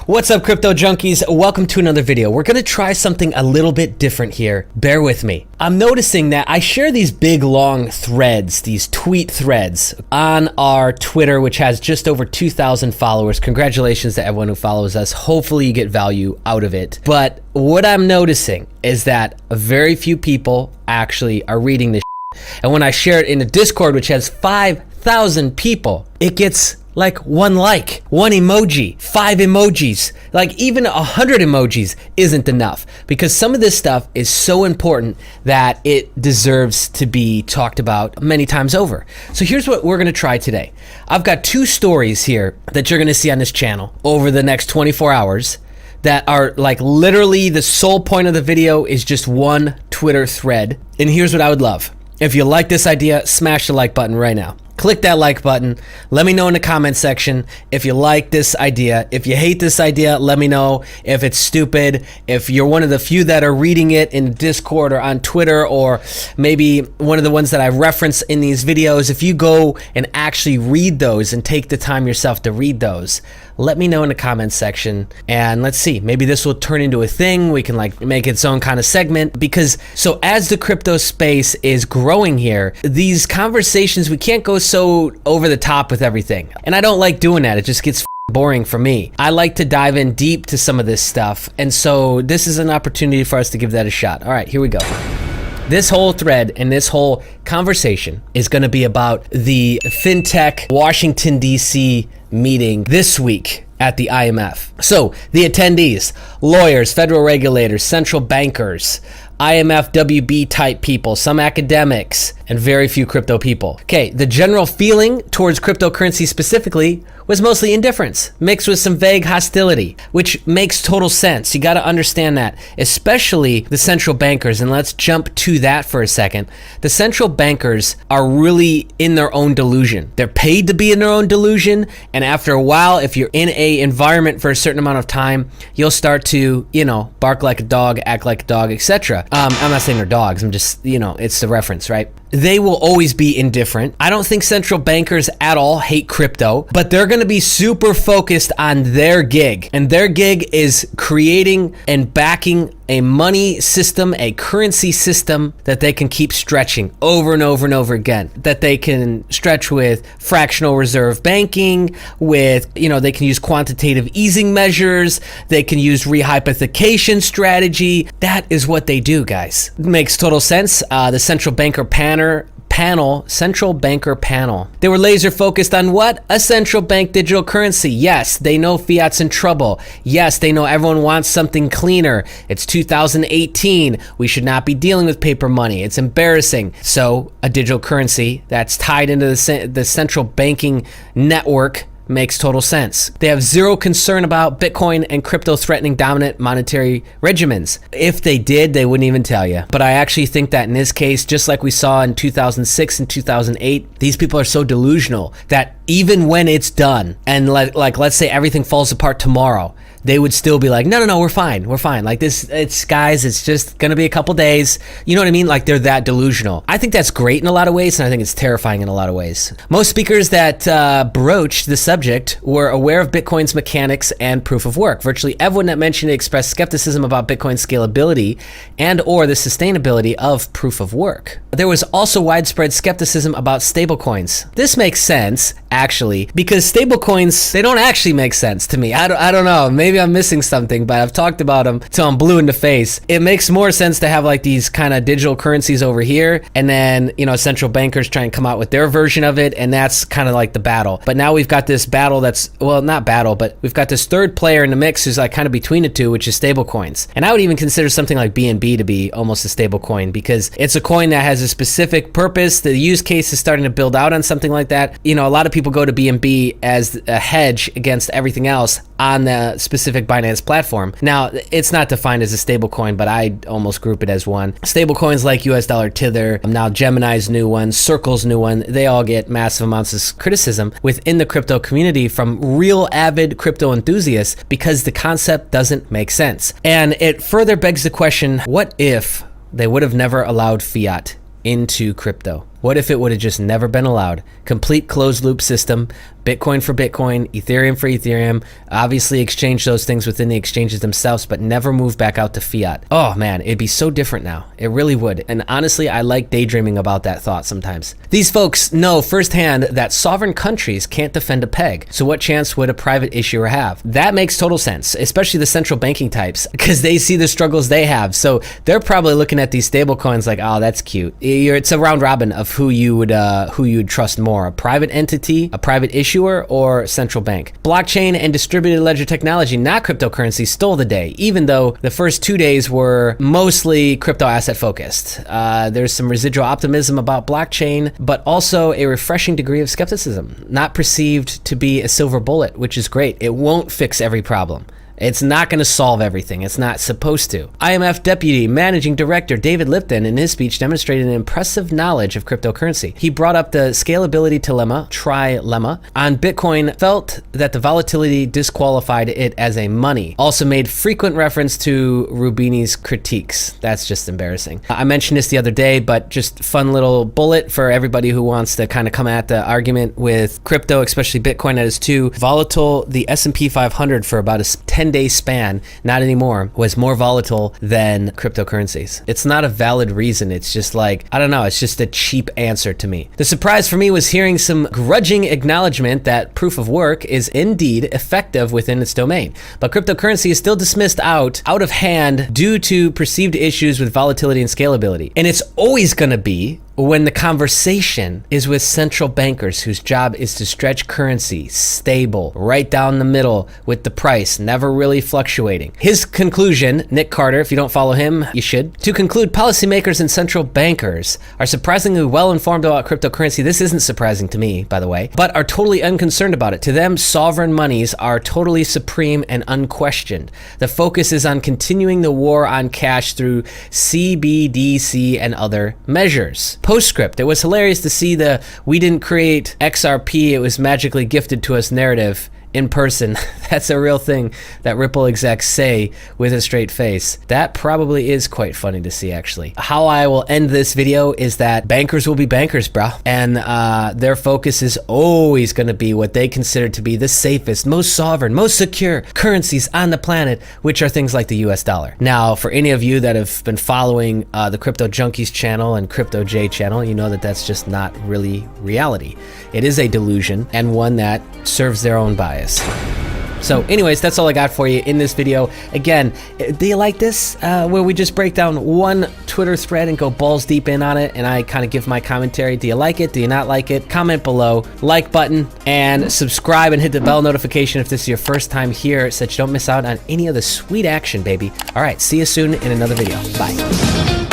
What's up, crypto junkies? Welcome to another video. We're gonna try something a little bit different here. Bear with me. I'm noticing that I share these big long threads, these tweet threads on our Twitter, which has just over 2,000 followers. Congratulations to everyone who follows us. Hopefully you get value out of it. But what I'm noticing is that very few people actually are reading this shit. And when I share it in a Discord, which has 5,000 people, it gets like one emoji, 5 emojis, like even 100 emojis isn't enough, because some of this stuff is so important that it deserves to be talked about many times over. So here's what we're gonna try today. I've got 2 stories here that you're gonna see on this channel over the next 24 hours that are like literally the sole point of the video is just one Twitter thread. And here's what I would love. If you like this idea, smash the like button right now. Click that like button. Let me know in the comment section if you like this idea. If you hate this idea, let me know. If it's stupid, if you're one of the few that are reading it in Discord or on Twitter, or maybe one of the ones that I reference in these videos, if you go and actually read those and take the time yourself to read those, let me know in the comments section, and let's see, maybe this will turn into a thing. We can like make its own kind of segment, because so as the crypto space is growing here, these conversations, we can't go so over the top with everything, and I don't like doing that. It just gets boring for me. I like to dive in deep to some of this stuff, and so this is an opportunity for us to give that a shot. All right, here we go. This whole thread and this whole conversation is going to be about the FinTech Washington DC meeting this week at the IMF. So the attendees: lawyers, federal regulators, central bankers, IMF WB type people, some academics, and very few crypto people. Okay, the general feeling towards cryptocurrency specifically was mostly indifference, mixed with some vague hostility, which makes total sense. You got to understand that, especially the central bankers. And let's jump to that for a second. The central bankers are really in their own delusion. They're paid to be in their own delusion, and after a while, if you're in a environment for a certain amount of time, you'll start to, bark like a dog, act like a dog, etc. I'm not saying they're dogs. I'm just, it's the reference, right? They will always be indifferent. I don't think central bankers at all hate crypto, but they're going to be super focused on their gig. And their gig is creating and backing a money system, a currency system that they can keep stretching over and over and over again. That they can stretch with fractional reserve banking, with, they can use quantitative easing measures, they can use rehypothecation strategy. That is what they do, guys. It makes total sense. The central banker central banker panel. They were laser focused on what? A central bank digital currency. Yes, they know fiat's in trouble. Yes, they know everyone wants something cleaner. It's 2018. We should not be dealing with paper money. It's embarrassing. So a digital currency that's tied into the central banking network makes total sense. They have zero concern about Bitcoin and crypto threatening dominant monetary regimens. If they did, they wouldn't even tell you. But I actually think that in this case, just like we saw in 2006 and 2008, these people are so delusional that even when it's done, and let's say everything falls apart tomorrow, they would still be like, no, we're fine. Like this, it's just gonna be a couple days. You know what I mean? Like, they're that delusional. I think that's great in a lot of ways, and I think it's terrifying in a lot of ways. Most speakers that broached the subject were aware of Bitcoin's mechanics and proof of work. Virtually everyone that mentioned it expressed skepticism about Bitcoin's scalability and or the sustainability of proof of work. There was also widespread skepticism about stablecoins. This makes sense, actually, because stablecoins, they don't actually make sense to me. I don't know. Maybe I'm missing something, but I've talked about them till I'm blue in the face. It makes more sense to have like these kind of digital currencies over here, and then, central bankers try and come out with their version of it, and that's kind of like the battle. But now we've got this battle that's, well, not battle, but we've got this third player in the mix who's like kind of between the two, which is stablecoins. And I would even consider something like BNB to be almost a stablecoin, because it's a coin that has a specific purpose. The use case is starting to build out on something like that. A lot of people go to BNB as a hedge against everything else on the specific Binance platform. Now, it's not defined as a stable coin, but I almost group it as one. Stable coins like US dollar Tether, now Gemini's new one, Circle's new one, they all get massive amounts of criticism within the crypto community from real avid crypto enthusiasts, because the concept doesn't make sense. And it further begs the question, what if they would have never allowed fiat into crypto? What if it would have just never been allowed? Complete closed loop system, Bitcoin for Bitcoin, Ethereum for Ethereum, obviously exchange those things within the exchanges themselves, but never move back out to fiat. Oh man, it'd be so different now. It really would. And honestly, I like daydreaming about that thought sometimes. These folks know firsthand that sovereign countries can't defend a peg. So what chance would a private issuer have? That makes total sense, especially the central banking types, because they see the struggles they have. So they're probably looking at these stable coins like, oh, that's cute. It's a round robin of who you would trust more, a private entity, a private issuer, or central bank. Blockchain and distributed ledger technology, not cryptocurrency, stole the day, even though the first 2 days were mostly crypto asset focused. There's some residual optimism about blockchain, but also a refreshing degree of skepticism, not perceived to be a silver bullet, which is great. It won't fix every problem. It's not going to solve everything. It's not supposed to. IMF Deputy Managing Director David Lipton in his speech demonstrated an impressive knowledge of cryptocurrency. He brought up the scalability trilemma on Bitcoin, felt that the volatility disqualified it as a money. Also made frequent reference to Rubini's critiques. That's just embarrassing. I mentioned this the other day, but just fun little bullet for everybody who wants to kind of come at the argument with crypto, especially Bitcoin, that is too volatile. The S&P 500 for about a 10-day span, not anymore, was more volatile than cryptocurrencies. It's not a valid reason. It's just like, I don't know, it's just a cheap answer to me. The surprise for me was hearing some grudging acknowledgement that proof of work is indeed effective within its domain. But cryptocurrency is still dismissed out of hand due to perceived issues with volatility and scalability. And it's always going to be when the conversation is with central bankers whose job is to stretch currency stable, right down the middle with the price, never really fluctuating. His conclusion, Nick Carter, if you don't follow him, you should. To conclude, policymakers and central bankers are surprisingly well informed about cryptocurrency. This isn't surprising to me, by the way, but are totally unconcerned about it. To them, sovereign monies are totally supreme and unquestioned. The focus is on continuing the war on cash through CBDC and other measures. Postscript, it was hilarious to see the "we didn't create XRP, it was magically gifted to us" narrative in person. That's a real thing that Ripple execs say with a straight face. That probably is quite funny to see, actually. How I will end this video is that bankers will be bankers, bro. And their focus is always going to be what they consider to be the safest, most sovereign, most secure currencies on the planet, which are things like the US dollar. Now, for any of you that have been following the Crypto Junkies channel and Crypto J channel, you know that that's just not really reality. It is a delusion, and one that serves their own bias. So anyways, that's all I got for you in this video. Again, do you like this? Where we just break down one Twitter thread and go balls deep in on it, and I kind of give my commentary. Do you like it? Do you not like it? Comment below, like button, and subscribe and hit the bell notification if this is your first time here so that you don't miss out on any of the sweet action, baby. All right, see you soon in another video. Bye.